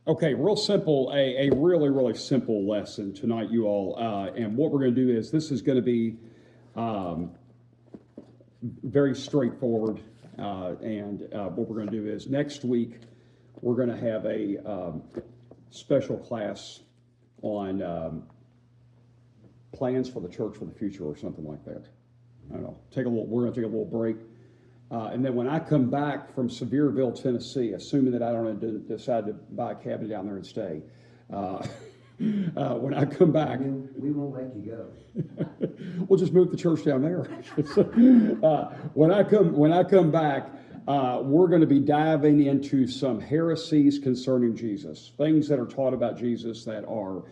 Okay, real simple, a really, really simple lesson tonight, you all. And what we're going to do is this is going to be very straightforward. And what we're going to do is next week we're going to have a special class on plans for the church for the future or something like that. I don't know. We're going to take a little break. And then when I come back from Sevierville, Tennessee, assuming that I don't decide to buy a cabin down there and stay, when I come back, we won't let you go. We'll just move the church down there. When I come back, we're going to be diving into some heresies concerning Jesus, things that are taught about Jesus that are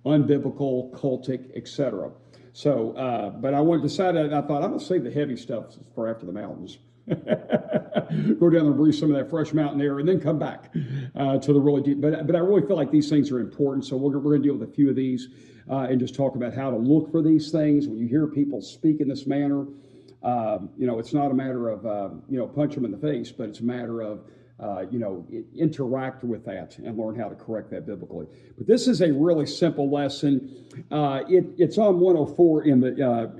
unbiblical, cultic, etc. So, but I decided, I thought I'm going to save the heavy stuff for after the mountains. Go down and breathe some of that fresh mountain air and then come back to the really deep. But I really feel like these things are important. So we're going to deal with a few of these and just talk about how to look for these things. When you hear people speak in this manner, it's not a matter of, punch them in the face, but it's a matter of, interact with that and learn how to correct that biblically. But this is a really simple lesson. It's on 104 in the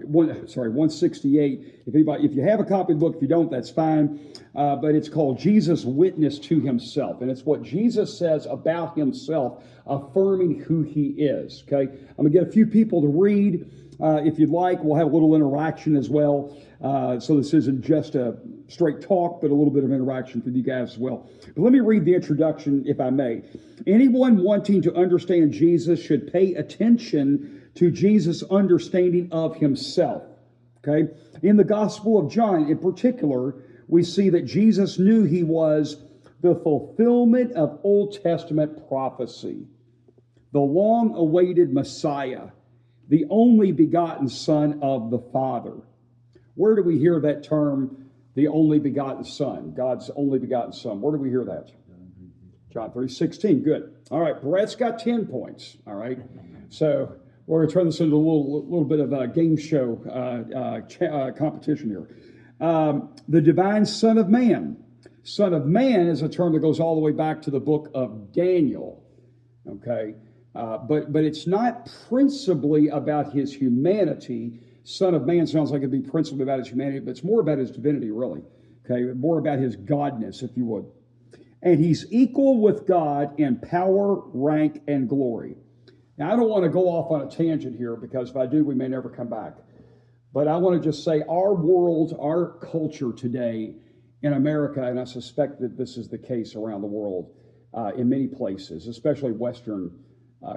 168. If you have a copy of the book, if you don't, that's fine. But it's called Jesus' Witness to Himself, and it's what Jesus says about Himself, affirming who He is. Okay, I'm gonna get a few people to read. If you'd like, we'll have a little interaction as well. So this isn't just a straight talk, but a little bit of interaction for you guys as well. But let me read the introduction, if I may. Anyone wanting to understand Jesus should pay attention to Jesus' understanding of Himself. Okay? In the Gospel of John, in particular, we see that Jesus knew He was the fulfillment of Old Testament prophecy, the long-awaited Messiah, the only begotten Son of the Father. Where do we hear that term, the only begotten Son, God's only begotten Son? Where do we hear that? John 3:16. Good. All right, Brett's got 10 points. All right, so we're going to turn this into a little bit of a game show competition here. The divine Son of Man. Son of Man is a term that goes all the way back to the book of Daniel. Okay. But it's not principally about His humanity. Son of Man sounds like it'd be principally about His humanity, but it's more about His divinity, really. Okay, more about His godness, if you would. And He's equal with God in power, rank, and glory. Now, I don't want to go off on a tangent here, because if I do, we may never come back. But I want to just say our world, our culture today in America, and I suspect that this is the case around the world in many places, especially Western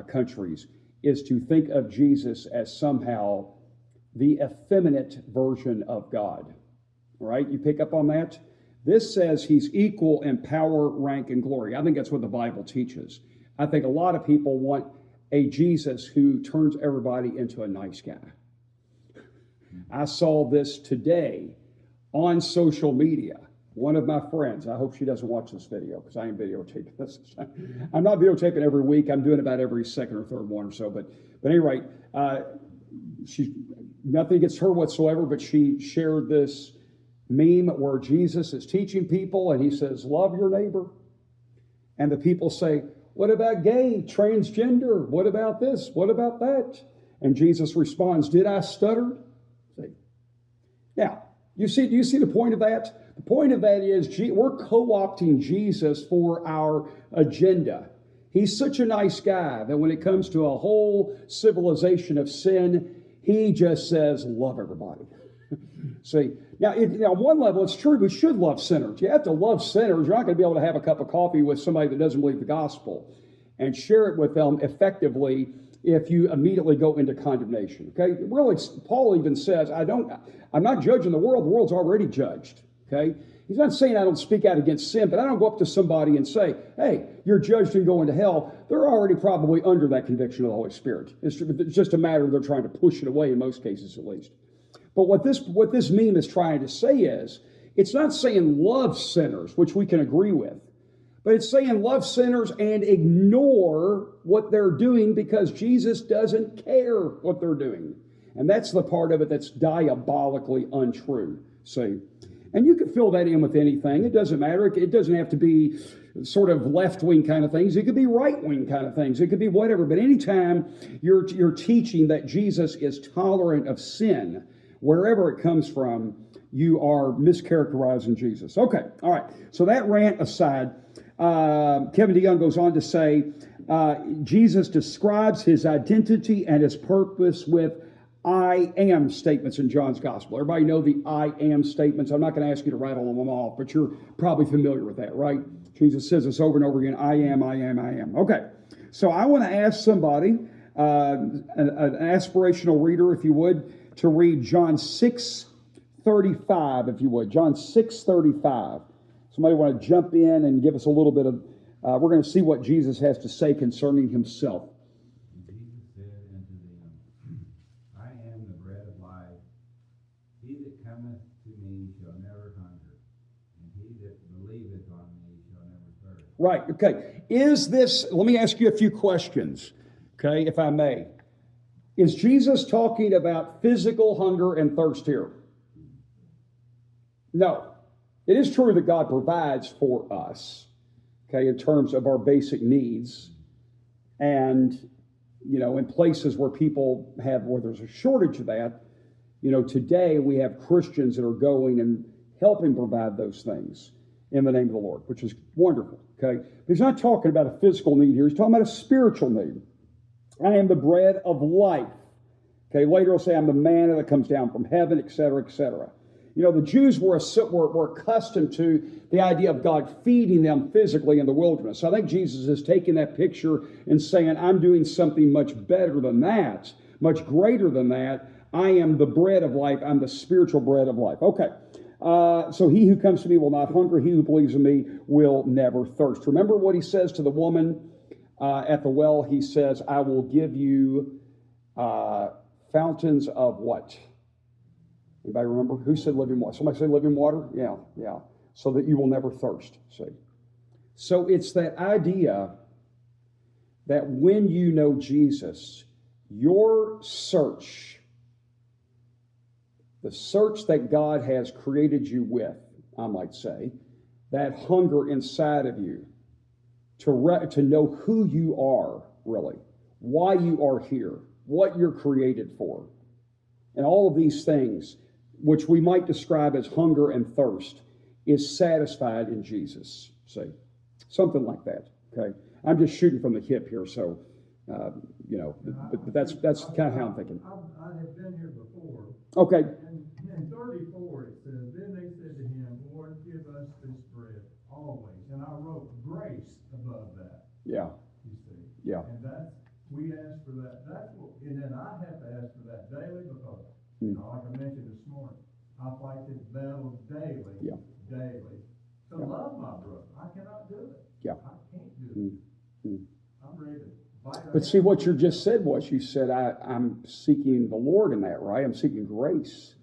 countries, is to think of Jesus as somehow the effeminate version of God. Right? You pick up on that? This says He's equal in power, rank, and glory. I think that's what the Bible teaches. I think a lot of people want a Jesus who turns everybody into a nice guy. I saw this today on social media. One of my friends, I hope she doesn't watch this video because I ain't videotaping this. I'm not videotaping every week. I'm doing about every second or third one or so. But at any rate, nothing against her whatsoever, but she shared this meme where Jesus is teaching people and He says, love your neighbor. And the people say, what about gay, transgender? What about this? What about that? And Jesus responds, did I stutter? Now, do you see the point of that? The point of that is we're co-opting Jesus for our agenda. He's such a nice guy that when it comes to a whole civilization of sin, He just says, love everybody. See, now, on one level, it's true, we should love sinners. You have to love sinners. You're not going to be able to have a cup of coffee with somebody that doesn't believe the gospel and share it with them effectively if you immediately go into condemnation. Okay, really, Paul even says, I'm not judging the world. The world's already judged. Okay, he's not saying I don't speak out against sin, but I don't go up to somebody and say, hey, you're judged and going to hell. They're already probably under that conviction of the Holy Spirit. It's just a matter of they're trying to push it away in most cases, at least. But what this meme is trying to say is, it's not saying love sinners, which we can agree with, But it's saying love sinners and ignore what they're doing because Jesus doesn't care what they're doing. And that's the part of it that's diabolically untrue. See? And you can fill that in with anything. It doesn't matter. It doesn't have to be sort of left-wing kind of things. It could be right-wing kind of things. It could be whatever. But anytime you're teaching that Jesus is tolerant of sin, wherever it comes from, you are mischaracterizing Jesus. Okay, all right. So that rant aside, Kevin DeYoung goes on to say, Jesus describes his identity and his purpose with I am statements in John's gospel. Everybody know the I am statements. I'm not going to ask you to rattle them off, but you're probably familiar with that, right? Jesus says this over and over again, I am, I am, I am. Okay, so I want to ask somebody, an aspirational reader, if you would, to read John 6:35, if you would. John 6:35. Somebody want to jump in and give us a little bit of, we're going to see what Jesus has to say concerning himself. Jesus said unto them, I am the bread of life. He that cometh to me shall never hunger, and he that believeth on me shall never thirst. Right, okay. Is this, let me ask you a few questions, okay, if I may. Is Jesus talking about physical hunger and thirst here? No. It is true that God provides for us, okay, in terms of our basic needs. And, you know, in places where where there's a shortage of that, you know, today we have Christians that are going and helping provide those things in the name of the Lord, which is wonderful, okay? But he's not talking about a physical need here. He's talking about a spiritual need. I am the bread of life. Okay, later he'll say I'm the manna that comes down from heaven, etc., etc. You know, the Jews were accustomed to the idea of God feeding them physically in the wilderness. So I think Jesus is taking that picture and saying, I'm doing something much better than that, much greater than that. I am the bread of life. I'm the spiritual bread of life. Okay, so he who comes to me will not hunger. He who believes in me will never thirst. Remember what he says to the woman at the well? He says, I will give you fountains of what? Anybody remember? Who said living water? Somebody said living water? Yeah. So that you will never thirst, see. So it's that idea that when you know Jesus, your search, the search that God has created you with, I might say, that hunger inside of you to know who you are, really, why you are here, what you're created for, and all of these things, which we might describe as hunger and thirst, is satisfied in Jesus. See, something like that. Okay, I'm just shooting from the hip here, so you know, but that's kind of how I'm thinking. I have been here before. Okay. And in 34 it says, then they said to him, Lord, give us this bread always. And I wrote grace above that. Yeah. You see. Yeah. And we ask for that. And then I have to ask for that daily because, you know, like I mentioned this morning, I fight this battle daily. Yeah. Daily. To love my brother. I cannot do it. Yeah. I can't do it. I'm ready to bite. But see, what you just said was, you said, I'm seeking the Lord in that, right? I'm seeking grace.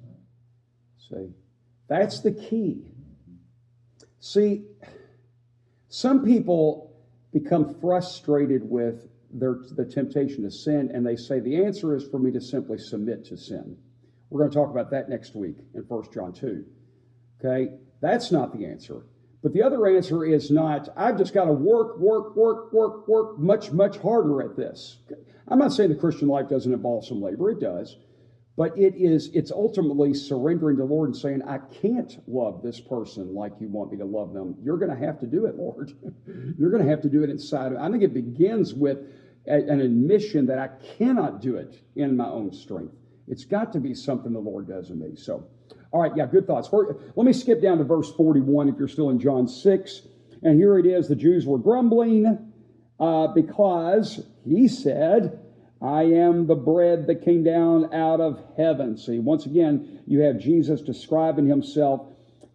See, that's the key. See, some people become frustrated with the temptation to sin, and they say, the answer is for me to simply submit to sin. We're going to talk about that next week in 1 John 2. Okay? That's not the answer. But the other answer is not, I've just got to work much, much harder at this. I'm not saying the Christian life doesn't involve some labor. It does. But it's ultimately surrendering to the Lord and saying, I can't love this person like you want me to love them. You're going to have to do it, Lord. You're going to have to do it inside. I think it begins with an admission that I cannot do it in my own strength. It's got to be something the Lord does in me. So, all right, yeah, good thoughts. Let me skip down to verse 41 if you're still in John 6. And here it is. The Jews were grumbling because he said, I am the bread that came down out of heaven. See, once again, you have Jesus describing himself,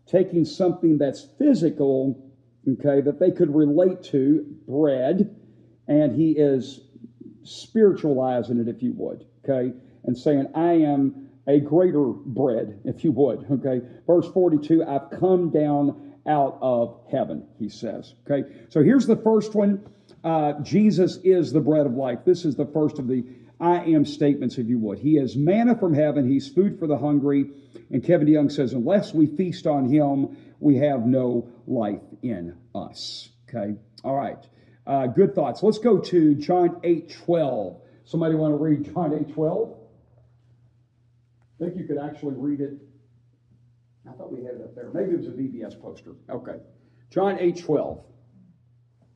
taking something that's physical, okay, that they could relate to, bread, and he is spiritualizing it, if you would, okay, and saying, I am a greater bread, if you would, okay. Verse 42, I've come down out of heaven, he says. Okay, so here's the first one. Jesus is the bread of life. This is the first of the I am statements, if you would. He is manna from heaven. He's food for the hungry. And Kevin DeYoung says, unless we feast on him, we have no life in us. Okay, all right. Good thoughts. Let's go to John 8:12. Somebody want to read John 8:12? I think you could actually read it. I thought we had it up there. Maybe it was a VBS poster. Okay. John 8:12.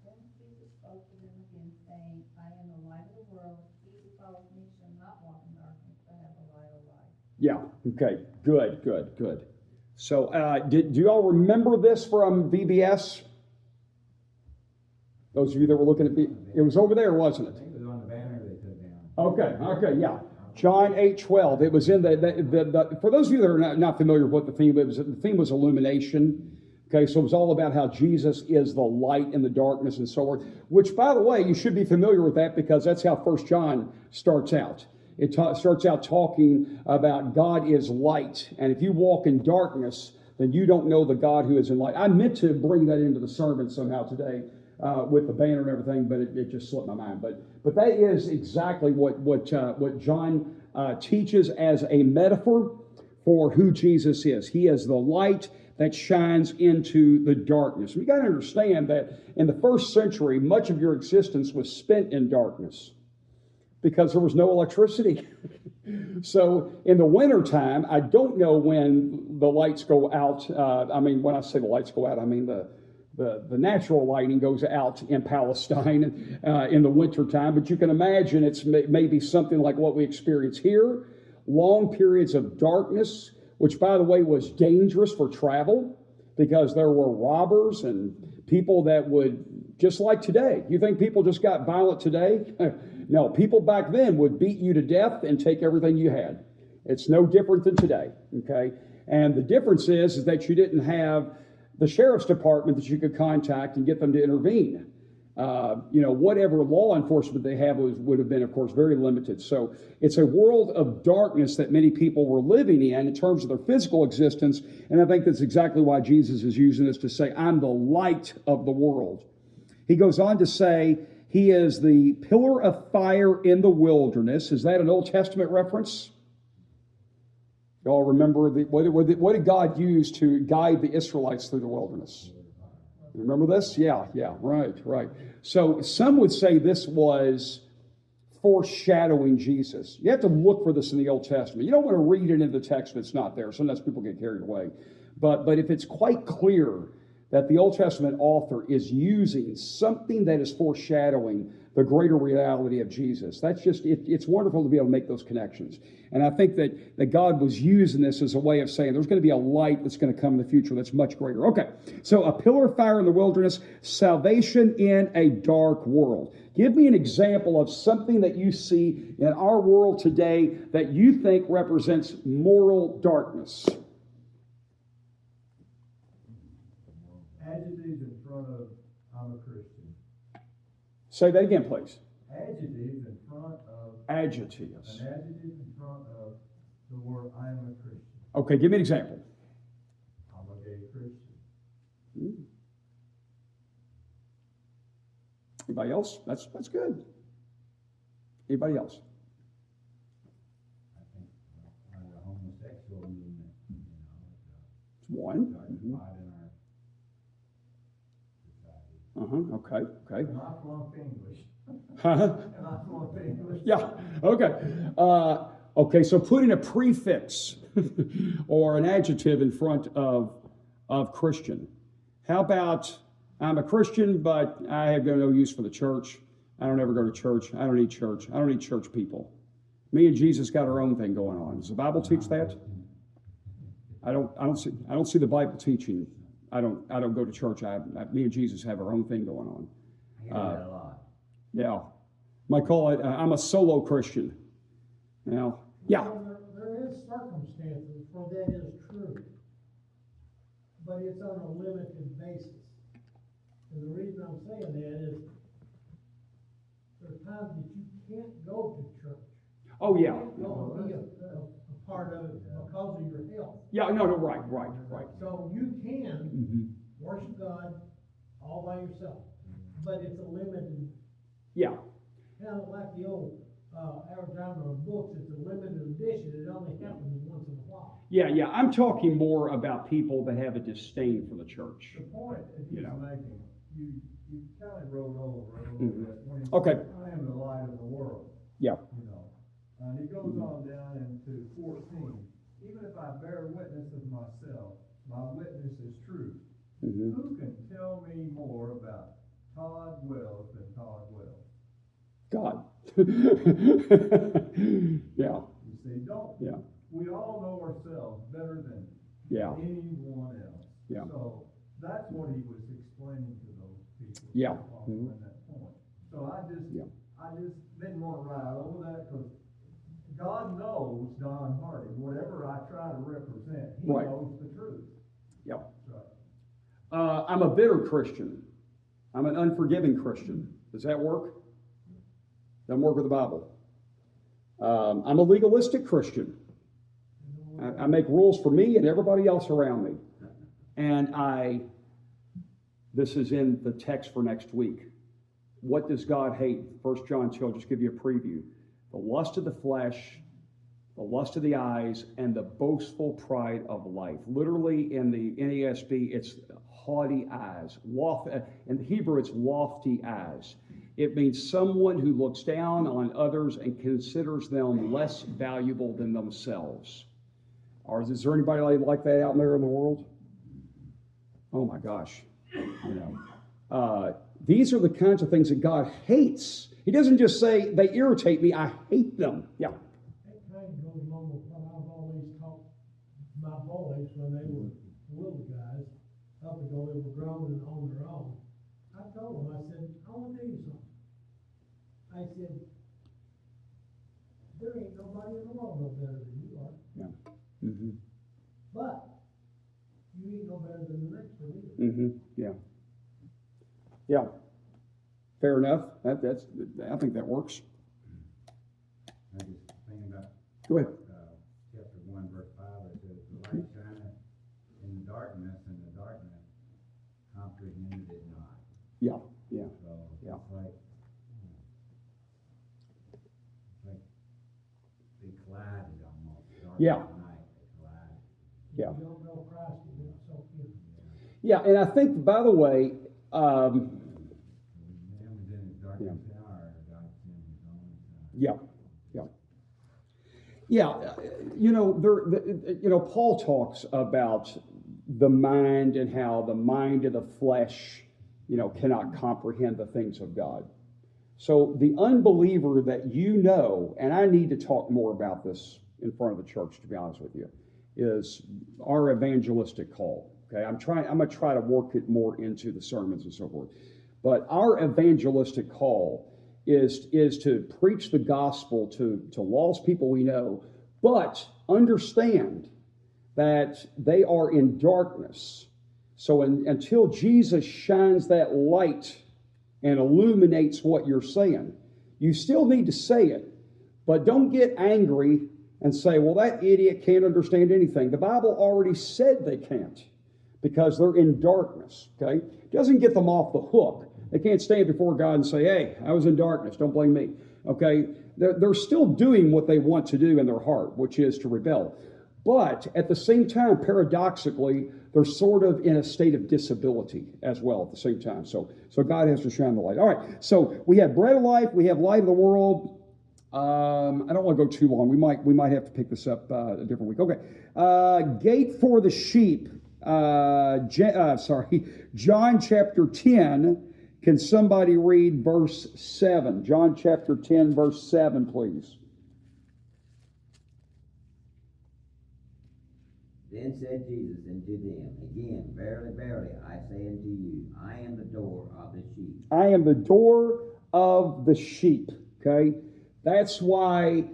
Then Jesus spoke to them again, saying, I am the light of the world. He who follows me shall not walk in darkness, but have the light of life. Yeah. Okay. Good. So, do you all remember this from VBS? Those of you that were looking at it was over there, wasn't I it? think it was on the banner they took down. Okay, yeah. John 8:12. It was in the for those of you that are not familiar with what the theme was, the theme was illumination. Okay, so it was all about how Jesus is the light in the darkness and so on. Which, by the way, you should be familiar with that because that's how 1 John starts out. It starts out talking about God is light, and if you walk in darkness, then you don't know the God who is in light. I meant to bring that into the sermon somehow today. With the banner and everything, but it just slipped my mind. But that is exactly what John teaches as a metaphor for who Jesus is. He is the light that shines into the darkness. You got to understand that in the first century, much of your existence was spent in darkness because there was no electricity. So in the wintertime, I don't know when the lights go out. When I say the lights go out, I mean the natural lighting goes out in Palestine in the wintertime, but you can imagine it's maybe something like what we experience here. Long periods of darkness, which, by the way, was dangerous for travel because there were robbers and people that would, just like today. You think people just got violent today? No, people back then would beat you to death and take everything you had. It's no different than today, okay? And the difference is that you didn't have the sheriff's department that you could contact and get them to intervene. Whatever law enforcement they have would have been, of course, very limited. So it's a world of darkness that many people were living in terms of their physical existence. And I think that's exactly why Jesus is using this to say, I'm the light of the world. He goes on to say, he is the pillar of fire in the wilderness. Is that an Old Testament reference? Y'all remember what did God use to guide the Israelites through the wilderness? Remember this? Yeah, right. So some would say this was foreshadowing Jesus. You have to look for this in the Old Testament. You don't want to read it in the text if it's not there. Sometimes people get carried away. But if it's quite clear that the Old Testament author is using something that is foreshadowing the greater reality of Jesus. That's just, it's wonderful to be able to make those connections. And I think that God was using this as a way of saying there's going to be a light that's going to come in the future that's much greater. Okay, so a pillar of fire in the wilderness, salvation in a dark world. Give me an example of something that you see in our world today that you think represents moral darkness. Adjectives in front of I'm a Christian. Say that again, please. Adjectives in front of Adjectives. An adjective in front of the word I am a Christian. Okay, give me an example. I'm a gay Christian. Anybody else? That's good. Anybody else? I think the homosexual movement, It's one. in our society. Okay. And I flunked English. Huh? And I flunked English. Yeah, okay. Okay, so putting a prefix or an adjective in front of Christian. How about, I'm a Christian, but I have no use for the church. I don't ever go to church. I don't need church. I don't need church people. Me and Jesus got our own thing going on. Does the Bible teach that? I don't see the Bible teaching. I don't go to church. Me and Jesus have our own thing going on. I hear that a lot. Yeah. Might call it, I'm a solo Christian. Now, yeah. Well, there is circumstances where that is true, but it's on a limited basis. And the reason I'm saying that is there are times that you can't go to church. Oh, yeah. You can't go and be a part of it because of your health. Yeah, no, right. So you can worship God all by yourself. But it's a limited, Yeah. kind of like the old advertisement of books, it's a limited edition, it only happens once in a while. Yeah. I'm talking more about people that have a disdain for the church. The point that he's You know. making, you kind of wrote over a little bit when he Okay. said, I am the light of the world, Yeah. you know. And he goes on down into 14. Even if I bear witness of myself, my witness is true. Mm-hmm. Who can tell me more about Todd Wells than Todd Wells? God. Yeah. You see, Yeah. we all know ourselves better than Yeah. anyone else. Yeah. So that's what he was explaining to those people. Yeah. Also Mhm. in that point. So I just Yeah. didn't want to ride over that because God knows Don Hardy. Whatever I try to represent, he Right. knows the truth. Yeah. So, I'm a bitter Christian. I'm an unforgiving Christian. Does that work? Doesn't work with the Bible. I'm a legalistic Christian. I make rules for me and everybody else around me. And this is in the text for next week. What does God hate? 1 John 2, I'll just give you a preview. The lust of the flesh, the lust of the eyes, and the boastful pride of life. Literally in the NASB, it's haughty eyes. In the Hebrew, it's lofty eyes. It means someone who looks down on others and considers them less valuable than themselves. Or is there anybody like that out there in the world? Oh my gosh. These are the kinds of things that God hates. He doesn't just say, they irritate me, I hate them. Yeah. That kind of goes along with what I've always taught my boys when they were little guys, up until they were grown and on their own. I told them, I said, I want to tell you something. I said, there ain't nobody in the world no better than you are, Yeah. Mm-hmm. but you ain't no better than the next one either. Mm-hmm. Yeah. Yeah. Fair enough. I think that works. I just thinking about Go ahead. chapter 1, verse 5, it says, the light shineth in the darkness, and the darkness comprehended it not. Yeah. Yeah. So Yeah. it's like they collided almost. Dark Yeah. and night, they collided. Yeah. You don't know Christ, you don't, so, you know. Yeah. And I think, by the way, Man was in his darkest hour, God sent his only son. yeah. Paul talks about the mind and how the mind of the flesh, cannot comprehend the things of God. So the unbeliever that and I need to talk more about this in front of the church, to be honest with you, is our evangelistic call. Okay, I'm going to try to work it more into the sermons and so forth. But our evangelistic call is to preach the gospel to lost people we know, but understand that they are in darkness. So until Jesus shines that light and illuminates what you're saying, you still need to say it, but don't get angry and say, well, that idiot can't understand anything. The Bible already said they can't because they're in darkness, okay? It doesn't get them off the hook. They can't stand before God and say, hey, I was in darkness, don't blame me, okay? They're still doing what they want to do in their heart, which is to rebel. But at the same time, paradoxically, they're sort of in a state of disability as well at the same time. So God has to shine the light. All right, so we have bread of life, we have light of the world. I don't want to go too long. We might have to pick this up a different week. Okay, gate for the sheep. John chapter 10. Can somebody read verse 7? John chapter 10, verse 7, please. Then said Jesus unto them, again, verily, verily, I say unto you, I am the door of the sheep. I am the door of the sheep. Okay? That's why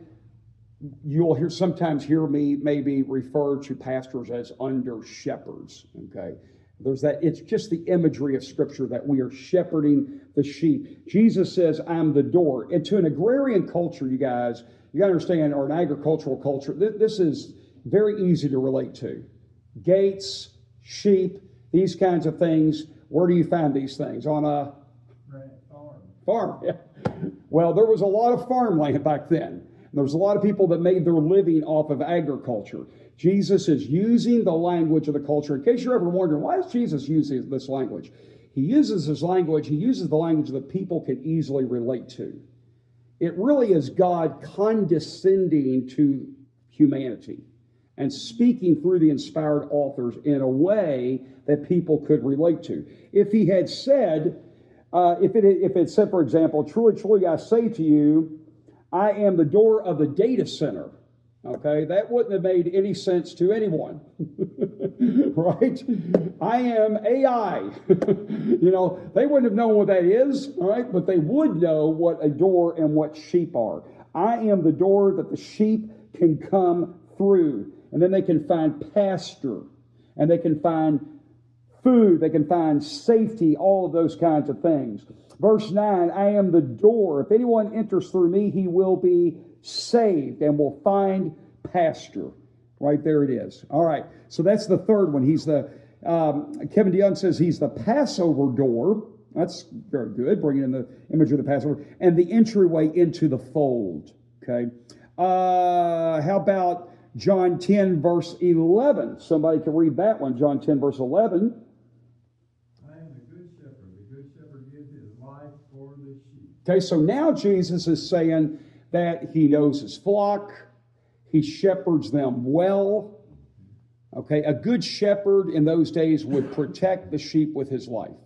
you'll sometimes hear me maybe refer to pastors as under shepherds. Okay? There's that, it's just the imagery of Scripture that we are shepherding the sheep. Jesus says, I'm the door. And to an agrarian culture, you guys, you got to understand, or an agricultural culture, this is very easy to relate to. Gates, sheep, these kinds of things. Where do you find these things? On a Right, farm. farm. Yeah. Well, there was a lot of farmland back then. There was a lot of people that made their living off of agriculture. Jesus is using the language of the culture. In case you're ever wondering, why does Jesus use this language? He uses the language that people can easily relate to. It really is God condescending to humanity and speaking through the inspired authors in a way that people could relate to. If he had said, if it said, for example, truly, truly, I say to you, I am the door of the data center. Okay, that wouldn't have made any sense to anyone, right? I am AI. They wouldn't have known what that is, all right? But they would know what a door and what sheep are. I am the door that the sheep can come through, and then they can find pasture, and they can find food, they can find safety, all of those kinds of things. Verse 9, I am the door. If anyone enters through me, he will be saved and will find pasture. Right there it is. All right, so that's the third one. He's the, Kevin DeYoung says he's the Passover door. That's very good, bringing in the image of the Passover. And the entryway into the fold. Okay. How about John 10, verse 11? Somebody can read that one. John 10, verse 11. I am the good shepherd. The good shepherd gives his life for the sheep. Okay, so now Jesus is saying that he knows his flock, he shepherds them well. Okay, a good shepherd in those days would protect the sheep with his life.